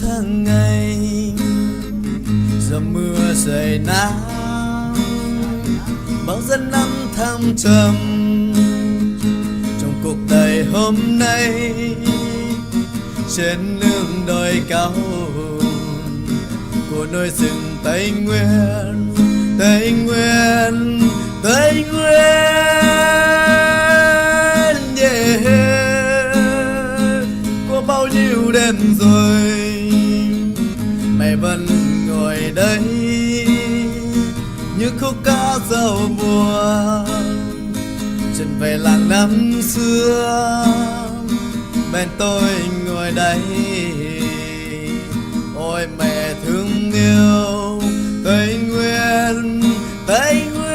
tháng ngày dầm mưa dày nắng bao dân năm thăng trầm trong cuộc đời hôm nay trên nương đồi cao của núi rừng Tây Nguyên, Tây Nguyên, Tây Nguyên, yeah. Có bao nhiêu đêm rồi mày vẫn ngồi đây như khúc ca dâu buồn chân về làng năm xưa bên tôi ngồi đây. Ôi mẹ thương yêu Tây Nguyên, Tây Nguyên,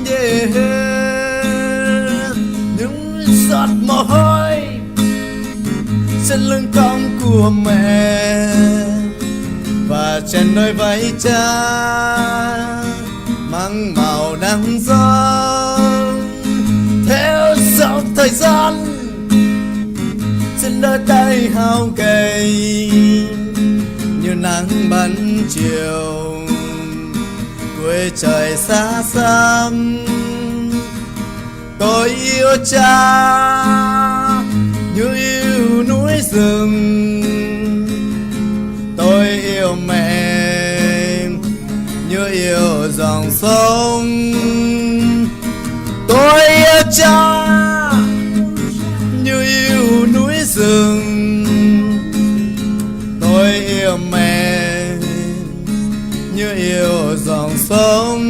yeah. Những giọt mồ hôi trên lưng cong của mẹ và trên đôi vai cha mang màu nắng gió theo dòng thời gian trên đôi tay hao gầy như nắng ban chiều cuối trời xa xăm. Tôi yêu cha như yêu núi rừng, tôi yêu mẹ như yêu dòng sông. Tôi yêu cha như yêu núi rừng, tôi yêu mẹ như yêu dòng sông.